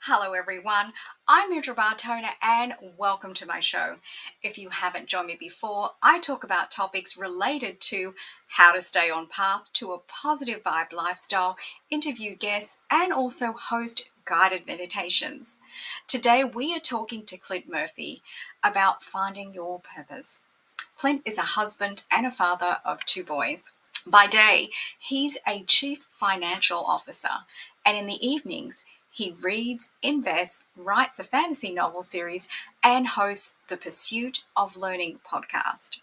Hello everyone, I'm Indra Bartona and welcome to my show. If you haven't joined me before, I talk about topics related to how to stay on path to a positive vibe lifestyle, interview guests, and also host guided meditations. Today we are talking to Clint Murphy about finding your purpose. Clint is a husband and a father of two boys. By day, he's a chief financial officer, and in the evenings, he reads, invests, writes a fantasy novel series, and hosts the Pursuit of Learning podcast.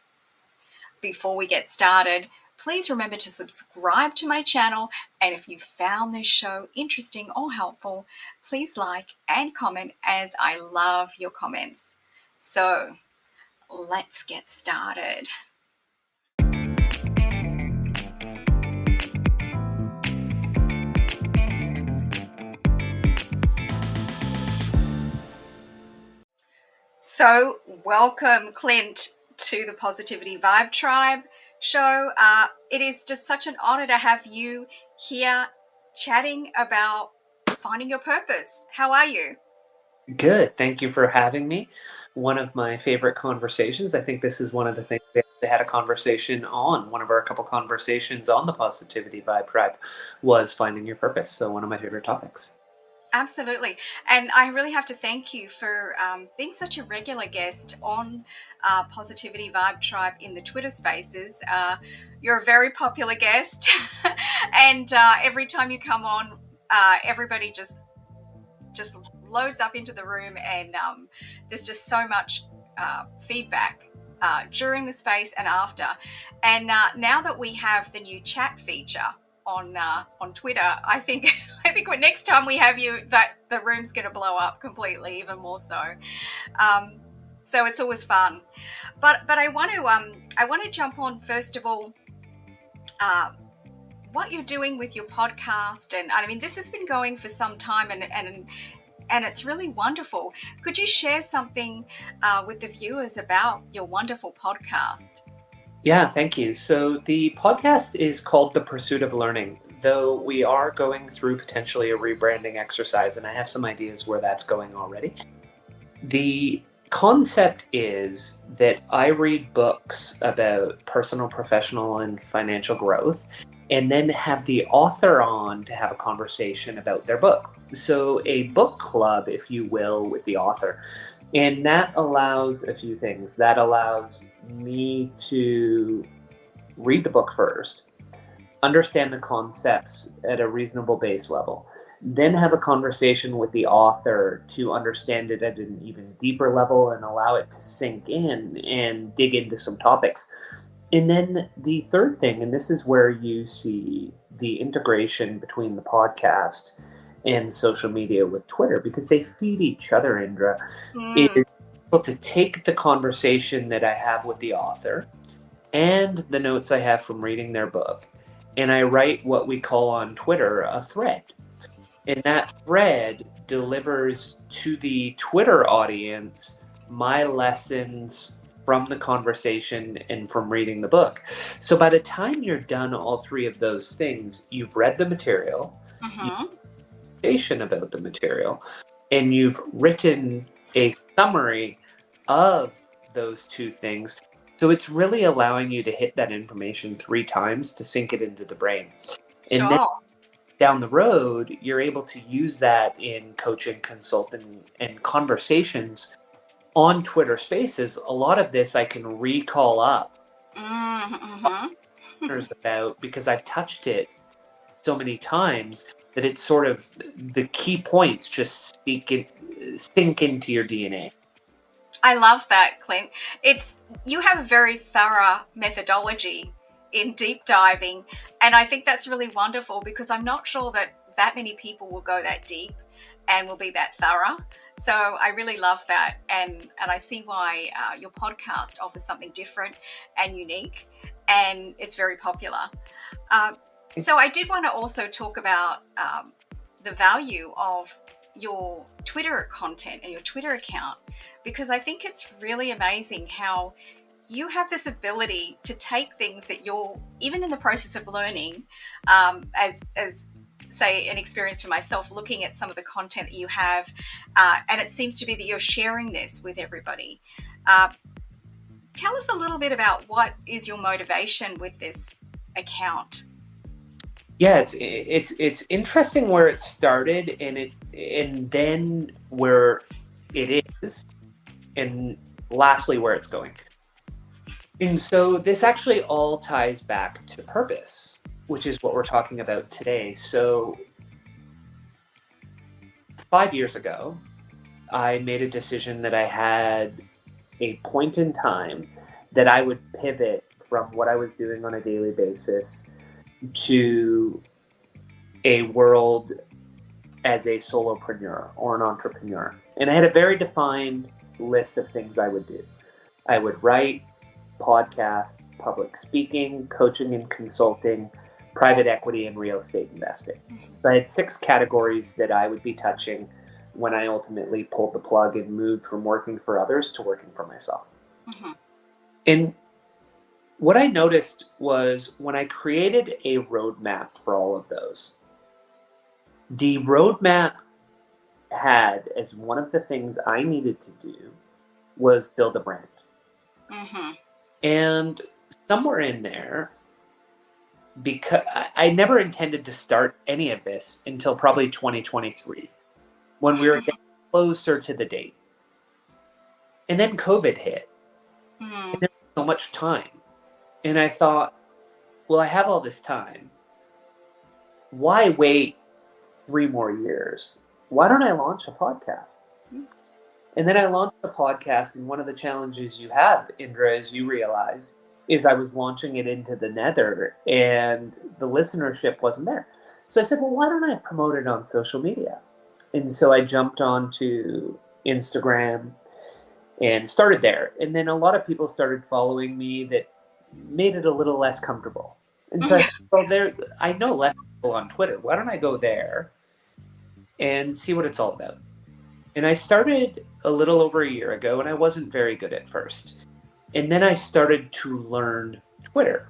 Before we get started, please remember to subscribe to my channel, and if you found this show interesting or helpful, please like and comment as I love your comments. So, let's get started. So, welcome, Clint, to the Positivity Vibe Tribe show. It is just such an honor to have you here chatting about finding your purpose. How are you? Good. Thank you for having me. One of my favorite conversations. I think this is one of the things they had a conversation on. One of our couple conversations on the Positivity Vibe Tribe was finding your purpose. So one of my favorite topics. Absolutely. And I really have to thank you for being such a regular guest on Positivity Vibe Tribe in the Twitter spaces. You're a very popular guest. And every time you come on, everybody just loads up into the room, and there's just so much feedback during the space and after. And now that we have the new chat feature on Twitter, I think next time we have you, that the room's going to blow up completely, even more so. So it's always fun. But I want to jump on first of all. What you're doing with your podcast, and I mean, this has been going for some time, and it's really wonderful. Could you share something with the viewers about your wonderful podcast? Yeah, thank you. So the podcast is called The Pursuit of Learning, though we are going through potentially a rebranding exercise, and I have some ideas where that's going already. The concept is that I read books about personal, professional, and financial growth, and then have the author on to have a conversation about their book. So, a book club, if you will, with the author. And that allows a few things. That allows me to read the book first, understand the concepts at a reasonable base level, then have a conversation with the author to understand it at an even deeper level and allow it to sink in and dig into some topics. And then the third thing, and this is where you see the integration between the podcast and social media with Twitter, because they feed each other, Indra, is able to take the conversation that I have with the author and the notes I have from reading their book, and I write what we call on Twitter a thread. And that thread delivers to the Twitter audience my lessons from the conversation and from reading the book. So by the time you're done all three of those things, you've read the material, you've conversation about the material, and you've written a summary of those two things. So it's really allowing you to hit that information 3 times to sink it into the brain. And then down the road, you're able to use that in coaching, consulting, and conversations on Twitter Spaces. A lot of this I can recall up about because I've touched it so many times that it's sort of the key points just sink into your DNA. I love that, Clint. You have a very thorough methodology in deep diving, and I think that's really wonderful because I'm not sure that many people will go that deep and will be that thorough. So I really love that, and I see why your podcast offers something different and unique, and it's very popular. So I did want to also talk about the value of your Twitter content and your Twitter account, because I think it's really amazing how you have this ability to take things that you're even in the process of learning as say, an experience for myself looking at some of the content that you have, and it seems to be that you're sharing this with everybody. Uh, Tell us a little bit about what is your motivation with this account. Yeah, it's interesting where it started, and then where it is, and lastly where it's going. And so this actually all ties back to purpose, which is what we're talking about today. So 5 years ago, I made a decision that I had a point in time that I would pivot from what I was doing on a daily basis to a world as a solopreneur or an entrepreneur. And I had a very defined list of things I would do. I would write, podcast, public speaking, coaching and consulting, private equity, and real estate investing. So I had 6 categories that I would be touching when I ultimately pulled the plug and moved from working for others to working for myself. Mm-hmm. And what I noticed was when I created a roadmap for all of those, the roadmap had as one of the things I needed to do was build a brand. Mm-hmm. And somewhere in there, because I never intended to start any of this until probably 2023, when we were getting closer to the date. And then COVID hit. Mm-hmm. And there was so much time. And I thought, well, I have all this time. Why wait 3 more years? Why don't I launch a podcast? And then I launched the podcast, and one of the challenges you have, Indra, as you realize, is I was launching it into the nether, and the listenership wasn't there. So I said, well, why don't I promote it on social media? And so I jumped onto Instagram and started there. And then a lot of people started following me that made it a little less comfortable. And so I thought, well, I know less people on Twitter. Why don't I go there and see what it's all about? And I started a little over a year ago, and I wasn't very good at first. And then I started to learn Twitter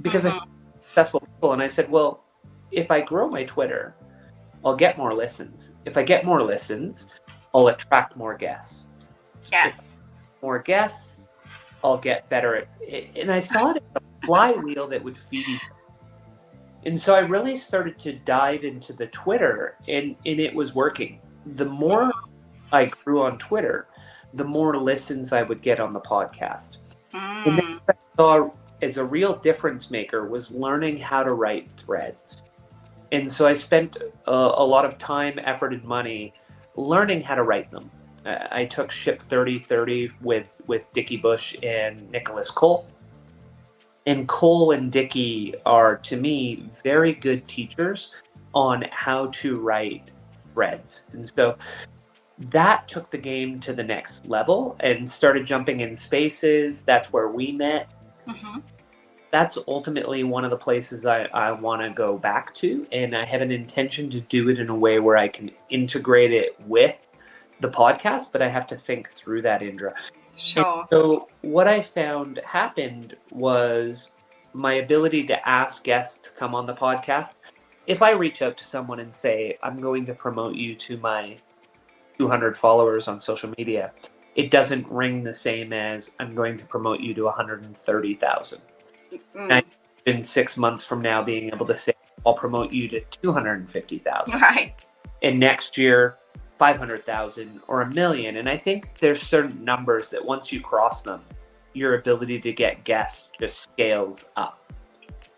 because I saw successful people, and I said, well, if I grow my Twitter, I'll get more listens. If I get more listens, I'll attract more guests. Yes. If more guests, I'll get better at it. And I saw it as a flywheel that would feed each other. And so I really started to dive into the Twitter, and it was working. The more I grew on Twitter, the more listens I would get on the podcast. And then what I saw as a real difference maker was learning how to write threads. And so I spent a lot of time, effort, and money learning how to write them. I took Ship 3030 with Dickie Bush and Nicholas Cole. And Cole and Dickie are, to me, very good teachers on how to write threads. And so that took the game to the next level and started jumping in spaces. That's where we met. Mm-hmm. That's ultimately one of the places I want to go back to. And I have an intention to do it in a way where I can integrate it with the podcast, but I have to think through that, Indra. Sure. And so what I found happened was my ability to ask guests to come on the podcast. If I reach out to someone and say, I'm going to promote you to my 200 followers on social media, it doesn't ring the same as I'm going to promote you to 130,000. And in 6 months from now, being able to say, I'll promote you to 250,000. Right. And next year, 500,000 or 1 million. And I think there's certain numbers that once you cross them, your ability to get guests just scales up.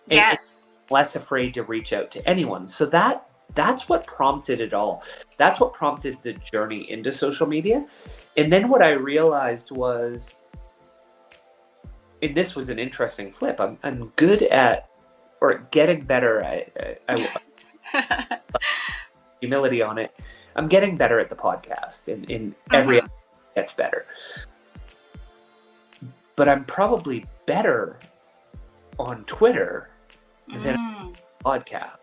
Yes. And less afraid to reach out to anyone. So that's what prompted it all. That's what prompted the journey into social media. And then what I realized was, and this was an interesting flip, I'm good at, or getting better at, humility on it. I'm getting better at the podcast, and in every episode gets better. But I'm probably better on Twitter than on podcast.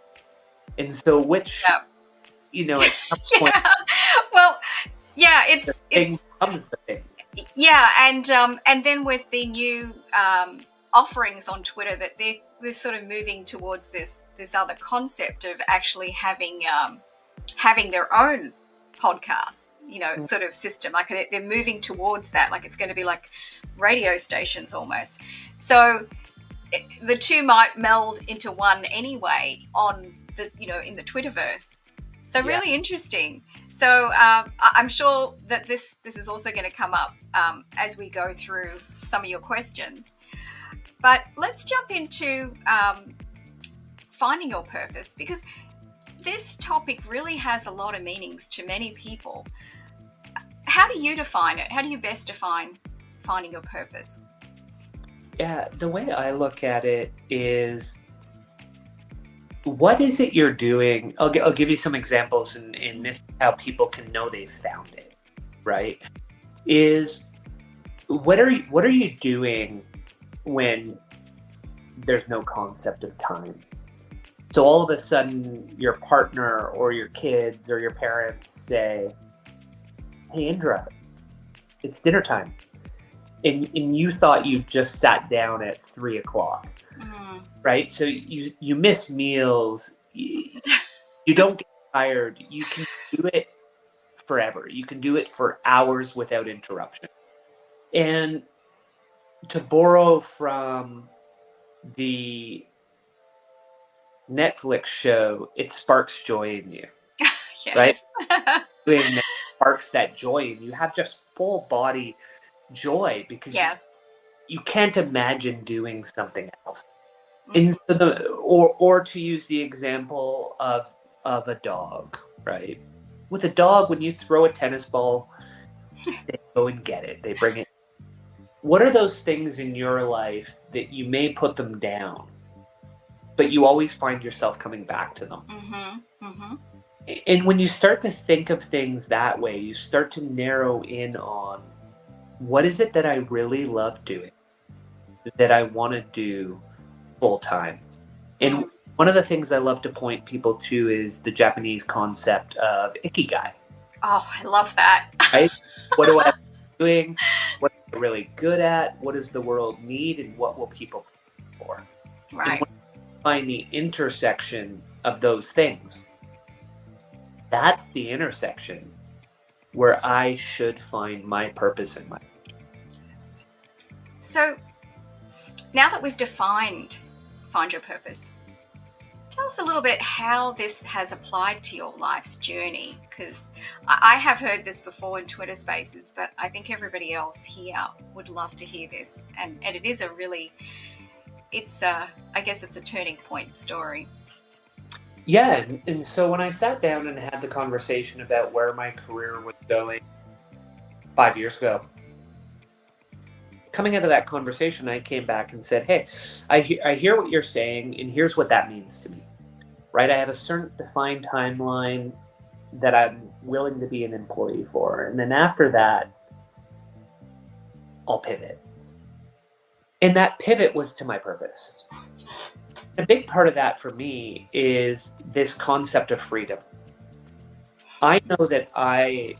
And so which, at some point, well, yeah, it's comes the thing. Yeah, and then with the new offerings on Twitter that they're sort of moving towards this other concept of actually having their own podcast, sort of system. Like they're moving towards that. Like it's going to be like radio stations almost. So the two might meld into one anyway on the in the Twitterverse. So really interesting. So I'm sure that this is also going to come up as we go through some of your questions. But let's jump into finding your purpose, because this topic really has a lot of meanings to many people. How do you define it? How do you best define finding your purpose? Yeah, the way I look at it is, what is it you're doing? I'll give you some examples, and this is how people can know they've found it, right? Is what are you doing when there's no concept of time? So all of a sudden your partner or your kids or your parents say, "Hey Indra, it's dinner time." And you thought you just sat down at 3:00. Right? So you miss meals, you don't get tired, you can do it forever. You can do it for hours without interruption. And to borrow from the Netflix show, it sparks joy in you, right? Yes. Doing that sparks that joy, and you have just full body joy because Yes. you can't imagine doing something else. And so or to use the example of a dog, right? With a dog, when you throw a tennis ball, they go and get it. They bring it. What are those things in your life that you may put them down, but you always find yourself coming back to them? And when you start to think of things that way, you start to narrow in on, what is it that I really love doing, that I want to do full time? And one of the things I love to point people to is the Japanese concept of ikigai. Oh, I love that. Right? What do I like doing? What am I really good at? What does the world need? And what will people pay for? Right. And when you find the intersection of those things, that's the intersection where I should find my purpose in my life. So now that we've defined find your purpose, tell us a little bit how this has applied to your life's journey, because I have heard this before in Twitter spaces, but I think everybody else here would love to hear this. And it is I guess it's a turning point story. Yeah, and so when I sat down and had the conversation about where my career was going 5 years ago, coming out of that conversation, I came back and said, "Hey, I hear what you're saying, and here's what that means to me." Right? I have a certain defined timeline that I'm willing to be an employee for, and then after that, I'll pivot. And that pivot was to my purpose. A big part of that for me is this concept of freedom. I know that I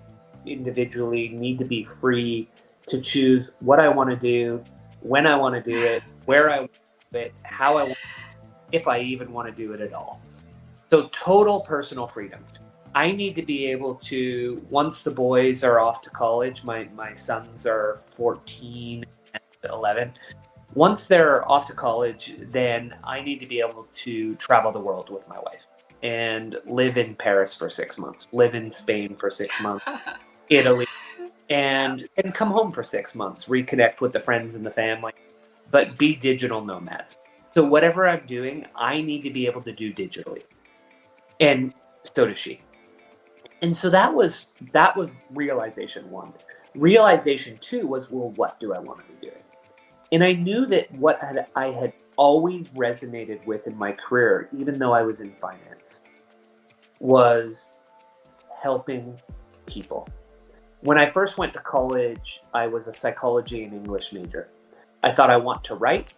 individually need to be free to choose what I want to do, when I want to do it, where I want to do it, how I want to do it, if I even want to do it at all. So total personal freedom. I need to be able to, once the boys are off to college, my sons are 14 and 11. Once they're off to college, then I need to be able to travel the world with my wife and live in Paris for 6 months, live in Spain for 6 months, Italy, and come home for 6 months, reconnect with the friends and the family, but be digital nomads. So whatever I'm doing, I need to be able to do digitally. And so does she. And so that was realization one. Realization two was, well, what do I want to be doing? And I knew that what I had always resonated with in my career, even though I was in finance, was helping people. When I first went to college, I was a psychology and English major. I thought, I want to write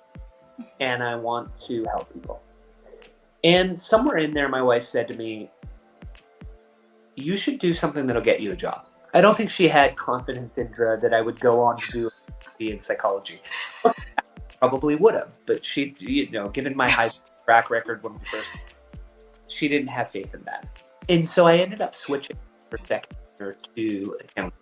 and I want to help people. And somewhere in there, my wife said to me, "You should do something that'll get you a job." I don't think she had confidence, Indra, that I would go on to do a PhD in psychology. probably would have, but she, given my high track record when we first, she didn't have faith in that. And so I ended up switching for second year to accounting.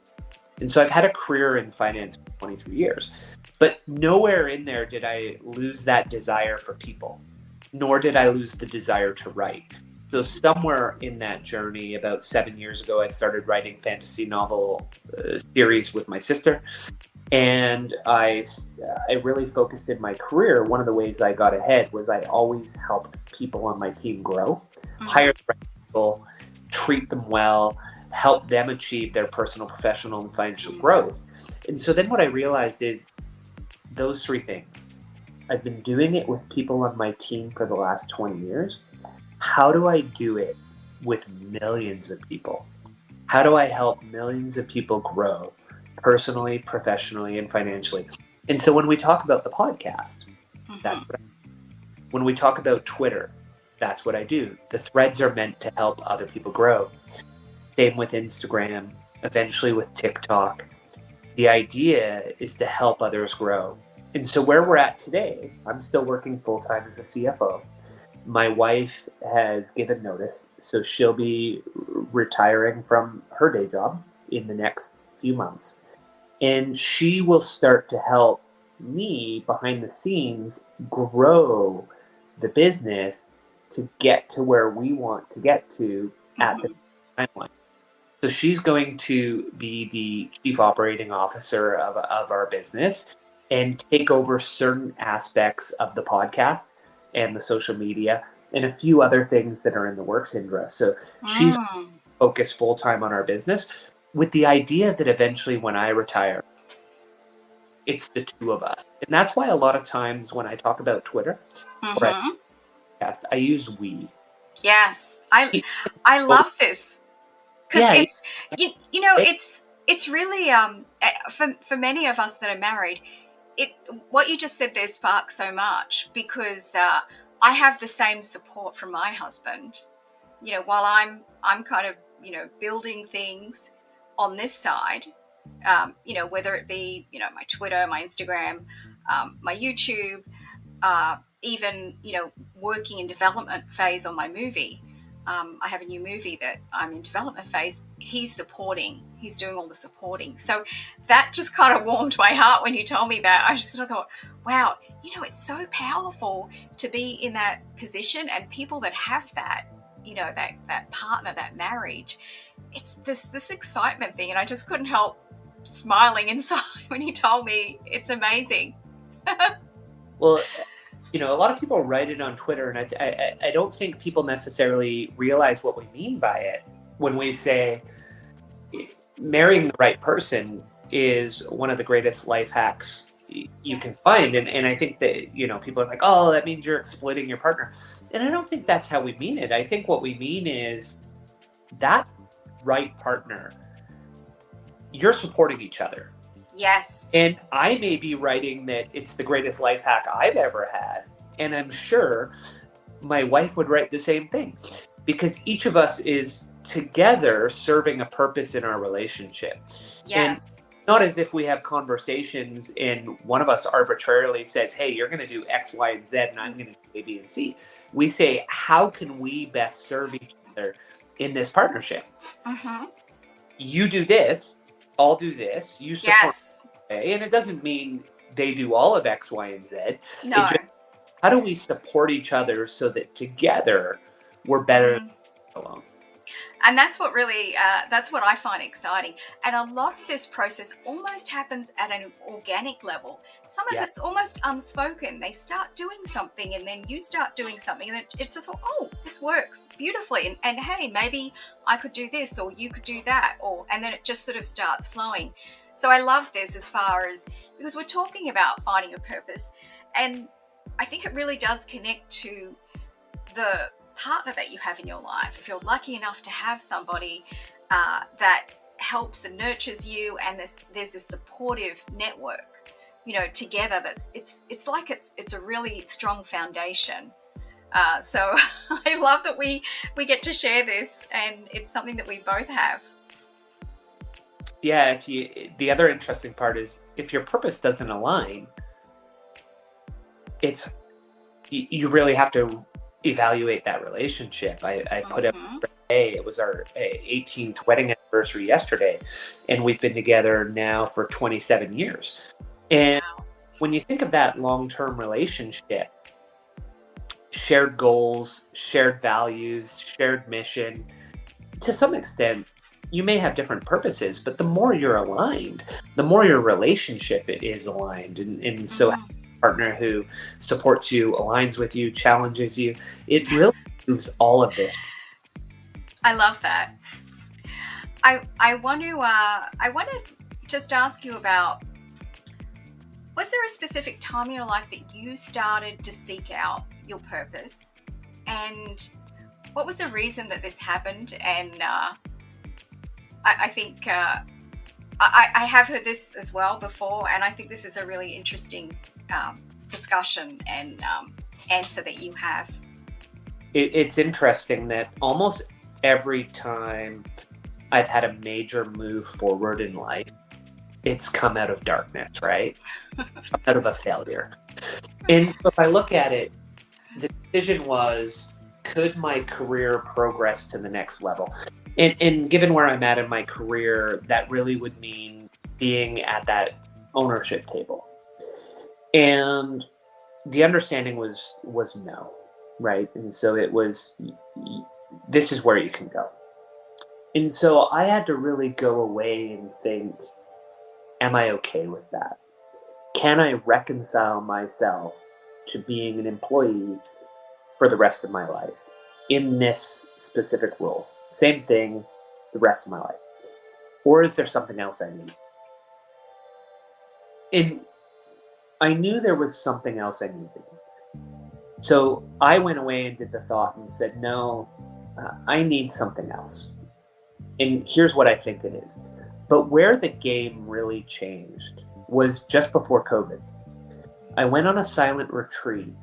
And so I've had a career in finance for 23 years, but nowhere in there did I lose that desire for people, nor did I lose the desire to write. So somewhere in that journey, about 7 years ago, I started writing fantasy novel series with my sister. And I really focused in my career. One of the ways I got ahead was I always helped people on my team grow, hire the right people, treat them well, help them achieve their personal, professional, and financial growth. And so then what I realized is those three things. I've been doing it with people on my team for the last 20 years. How do I do it with millions of people? How do I help millions of people grow personally, professionally, and financially? And so when we talk about the podcast, that's what I do. When we talk about Twitter, that's what I do. The threads are meant to help other people grow. Same with Instagram, eventually with TikTok. The idea is to help others grow. And so where we're at today, I'm still working full-time as a CFO. My wife has given notice, so she'll be retiring from her day job in the next few months. And she will start to help me behind the scenes grow the business to get to where we want to get to at the timeline. So she's going to be the chief operating officer of our business and take over certain aspects of the podcast and the social media and a few other things that are in the works, Indra. So she's focused full-time on our business with the idea that eventually when I retire, it's the two of us. And that's why a lot of times when I talk about Twitter or podcast, I use we. Yes, I love this. Because it's it's really for many of us that are married, what you just said there sparks so much because I have the same support from my husband. While I'm kind of building things on this side, whether it be my Twitter, my Instagram, my YouTube, even working in development phase on my movie. I have a new movie that I'm in development phase. He's doing all the supporting. So that just kind of warmed my heart when you told me that. I just sort of thought, wow, it's so powerful to be in that position, and people that have that, that partner, that marriage, it's this excitement thing. And I just couldn't help smiling inside when he told me. It's amazing. Well, a lot of people write it on Twitter, and I don't think people necessarily realize what we mean by it when we say marrying the right person is one of the greatest life hacks you can find. And I think that, people are like, oh, that means you're exploiting your partner. And I don't think that's how we mean it. I think what we mean is that right partner, you're supporting each other. Yes. And I may be writing that it's the greatest life hack I've ever had. And I'm sure my wife would write the same thing because each of us is together serving a purpose in our relationship. Yes. And not as if we have conversations and one of us arbitrarily says, hey, you're going to do X, Y, and Z, and I'm going to do A, B, and C. We say, how can we best serve each other in this partnership? You do this, I'll do this, you support. Yes. And it doesn't mean they do all of X, Y, and Z. No. How do we support each other so that together we're better than alone? And that's what really, that's what I find exciting. And a lot of this process almost happens at an organic level. Some of it's almost unspoken. They start doing something and then you start doing something and it's just, oh, this works beautifully. And hey, maybe I could do this or you could do that. And then it just sort of starts flowing. So I love this as far as, because we're talking about finding a purpose. And I think it really does connect to the partner that you have in your life. If you're lucky enough to have somebody that helps and nurtures you, and there's a supportive network, together. It's like it's a really strong foundation. So I love that we get to share this, and it's something that we both have. Yeah, the other interesting part is if your purpose doesn't align, it's you really have to evaluate that relationship. I put up Mm-hmm. today, it was our 18th wedding anniversary yesterday, and we've been together now for 27 years. And Wow. when you think of that long-term relationship, shared goals, shared values, shared mission, to some extent, you may have different purposes, but the more you're aligned, the more your relationship is aligned. And so, having Mm. a partner who supports you, aligns with you, challenges you, it really moves all of this. I love that. I want to just ask you about, was there a specific time in your life that you started to seek out your purpose, and what was the reason that this happened? And I think I have heard this as well before, and I think this is a really interesting discussion and answer that you have. It's interesting that almost every time I've had a major move forward in life, it's come out of darkness, right? Out of a failure. And so if I look at it, the decision was, could my career progress to the next level? And given where I'm at in my career, that really would mean being at that ownership table. And the understanding was no, right? And so it was, this is where you can go. And so I had to really go away and think, am I okay with that? Can I reconcile myself to being an employee for the rest of my life in this specific role? Same thing the rest of my life. Or is there something else I need? And I knew there was something else I needed. So I went away and did the thought and said, no, I need something else. And here's what I think it is. But where the game really changed was just before COVID. I went on a silent retreat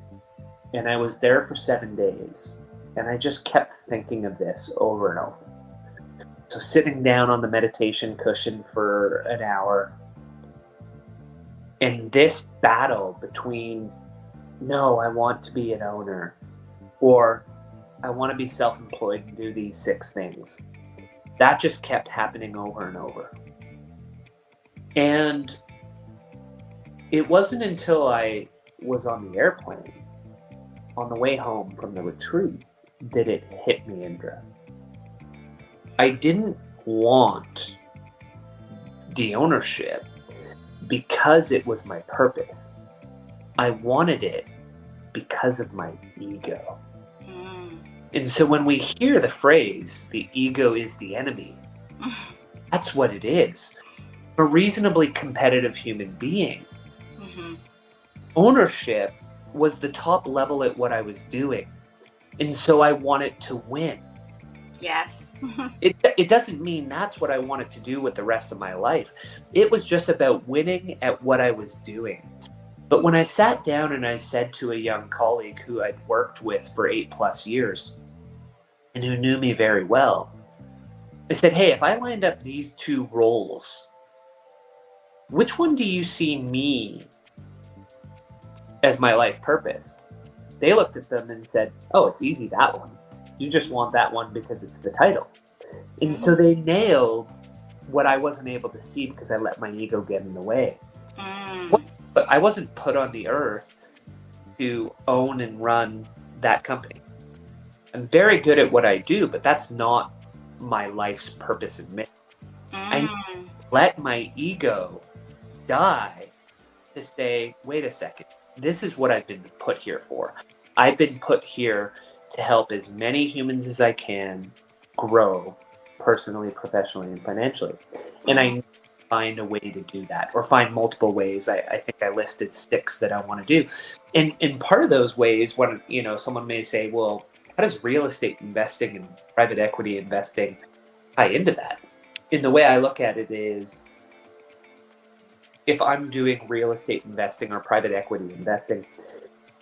and I was there for 7 days. And I just kept thinking of this over and over. So sitting down on the meditation cushion for an hour, and this battle between, no, I want to be an owner, or I want to be self-employed and do these 6 things, that just kept happening over and over. And it wasn't until I was on the airplane on the way home from the retreat that it hit me, Indra. I didn't want the ownership because it was my purpose. I wanted it because of my ego. Mm. And so when we hear the phrase, the ego is the enemy, that's what it is. A reasonably competitive human being. Mm-hmm. Ownership was the top level at what I was doing. And so I wanted to win. Yes. It doesn't mean that's what I wanted to do with the rest of my life. It was just about winning at what I was doing. But when I sat down and I said to a young colleague who I'd worked with for 8+ years and who knew me very well, I said, hey, if I lined up these 2 roles, which one do you see me as my life purpose? They looked at them and said, oh, it's easy, that one. You just want that one because it's the title. And so they nailed what I wasn't able to see because I let my ego get in the way. Mm. But I wasn't put on the earth to own and run that company. I'm very good at what I do, but that's not my life's purpose and mission. I Mm. let my ego die to say, wait a second, this is what I've been put here for. I've been put here to help as many humans as I can grow personally, professionally, and financially. And I Mm. need to find a way to do that, or find multiple ways. I think I listed 6 that I want to do. And part of those ways, when someone may say, well, how does real estate investing and private equity investing tie into that? And the way I look at it is, if I'm doing real estate investing or private equity investing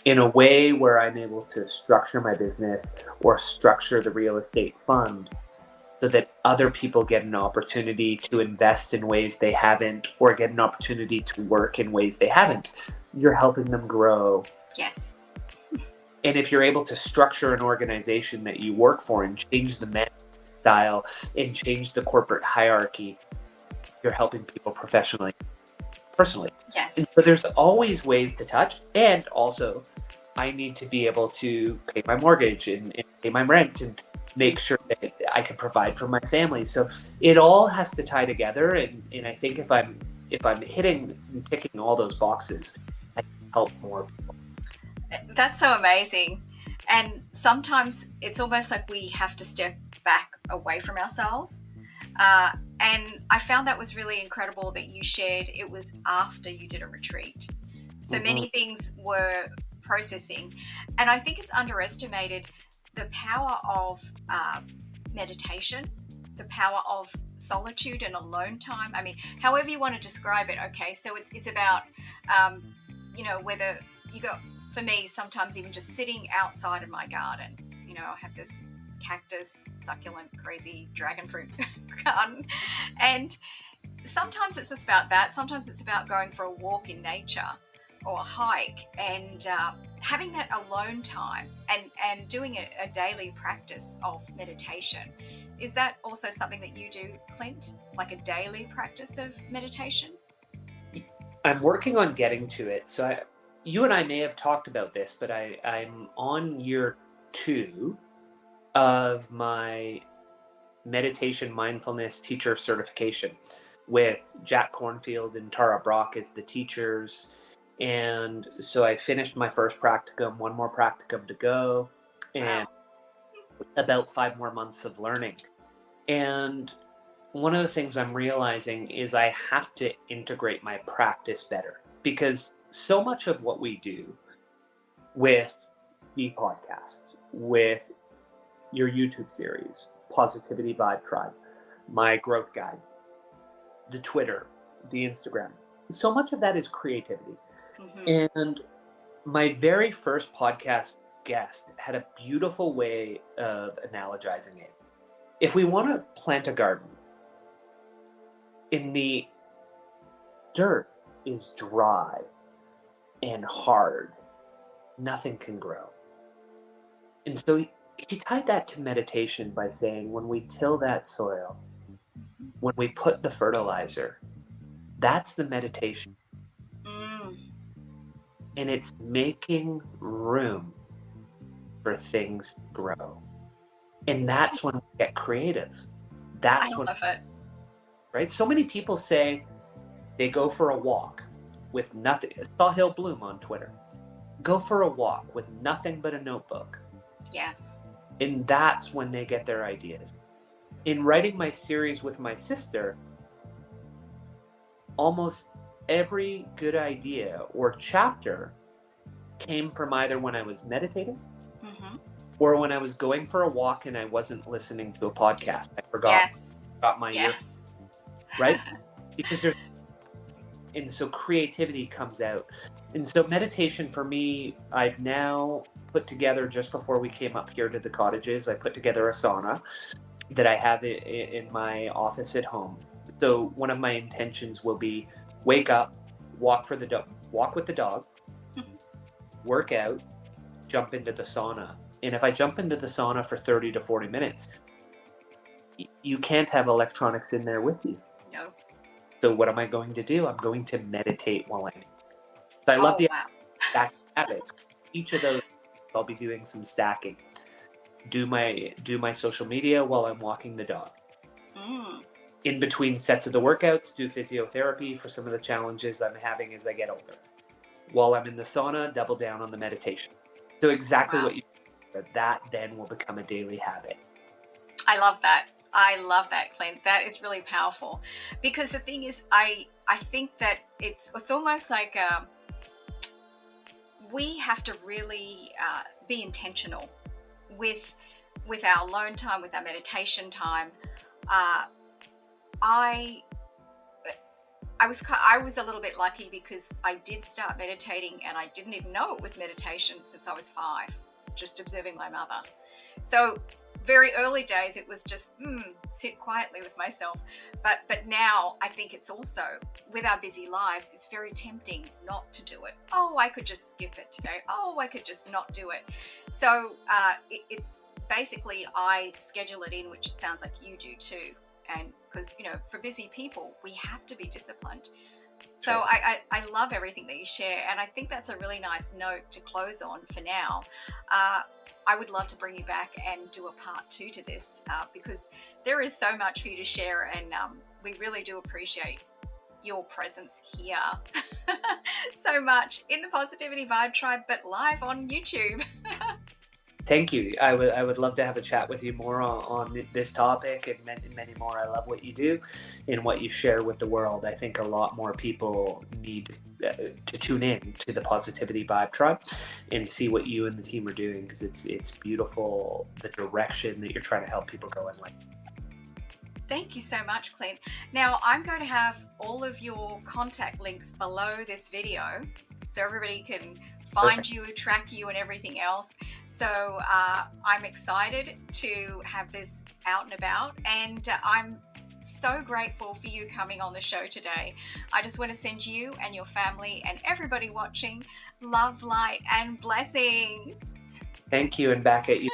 in a way where I'm able to structure my business or structure the real estate fund so that other people get an opportunity to invest in ways they haven't, or get an opportunity to work in ways they haven't, you're helping them grow Yes. And if you're able to structure an organization that you work for and change the management style and change the corporate hierarchy, you're helping people professionally, personally. And Yes. so there's always ways to touch. And also, I need to be able to pay my mortgage and pay my rent and make sure that I can provide for my family. So it all has to tie together. And I think if I'm hitting and ticking all those boxes, I can help more. That's so amazing. And sometimes it's almost like we have to step back away from ourselves. Uh, and I found that was really incredible that you shared it was after you did a retreat. So Mhm. many things were processing. And I think it's underestimated the power of meditation, the power of solitude and alone time. I mean, however you want to describe it, okay? So it's about, um, whether you go, for me, sometimes even just sitting outside of my garden. I have this cactus, succulent, crazy dragon fruit garden. And sometimes it's just about that. Sometimes it's about going for a walk in nature or a hike and having that alone time and doing a daily practice of meditation. Is that also something that you do, Clint? Like a daily practice of meditation? I'm working on getting to it. So you and I may have talked about this, but I'm on year 2 of my meditation mindfulness teacher certification with Jack Cornfield and Tara Brock as the teachers. And so I finished my first practicum, one more practicum to go, and Wow. about 5 more months of learning. And one of the things I'm realizing is I have to integrate my practice better because so much of what we do with the podcasts, with your YouTube series, Positivity Vibe Tribe, my growth guide, the Twitter, the Instagram, so much of that is creativity. Hmm. And my very first podcast guest had a beautiful way of analogizing it. If we want to plant a garden, in the dirt is dry and hard, nothing can grow. And so he tied that to meditation by saying when we till that soil, when we put the fertilizer, that's the meditation. Mm, And it's making room for things to grow. And that's when we get creative. I That's when, love it. right? So many people say they go for a walk with nothing. Sawhill Bloom on Twitter. Go for a walk with nothing but a notebook. Yes. And that's when they get their ideas. In writing my series with my sister, almost every good idea or chapter came from either when I was meditating Hmm. or when I was going for a walk and I wasn't listening to a podcast. I Yes. got my ear, Yes. right? Because there's, and so creativity comes out. And so meditation for me, I've now put together just before we came up here to the cottages, I put together a sauna that I have in my office at home. So one of my intentions will be wake up, walk with the dog, work out, jump into the sauna. And if I jump into the sauna for 30 to 40 minutes, you can't have electronics in there with you. No. So what am I going to do? I'm going to meditate while I'm. So I love Oh, the wow. stack habits. Each of those, I'll be doing some stacking. Do my social media while I'm walking the dog. Mm. In between sets of the workouts, do physiotherapy for some of the challenges I'm having as I get older. While I'm in the sauna, double down on the meditation. So exactly Wow. what you said, that then will become a daily habit. I love that. I love that, Clint. That is really powerful, because the thing is, I think that it's almost like we have to really be intentional with with our alone time, with our meditation time. Uh, I I was a little bit lucky because I did start meditating and I didn't even know it was meditation since I was 5, just observing my mother. So very early days, it was just sit quietly with myself. But now I think it's also, with our busy lives, it's very tempting not to do it. Oh, I could just skip it today. Oh, I could just not do it. So it's basically, I schedule it in, which it sounds like you do too. And because, for busy people, we have to be disciplined. So Sure. I love everything that you share, and I think that's a really nice note to close on for now. Uh, I would love to bring you back and do a part two to this, because there is so much for you to share, and we really do appreciate your presence here so much in the Positivity Vibe Tribe, but live on YouTube. Thank you. I would love to have a chat with you more on this topic and many, many more. I love what you do and what you share with the world. I think a lot more people need to tune in to the Positivity Vibe Tribe and see what you and the team are doing, because it's beautiful, the direction that you're trying to help people go in life. Thank you so much, Clint. Now, I'm going to have all of your contact links below this video so everybody can find Perfect. you, track you, and everything else. So I'm excited to have this out and about, and I'm so grateful for you coming on the show today. I just want to send you and your family and everybody watching love, light, and blessings. Thank you, and back at you.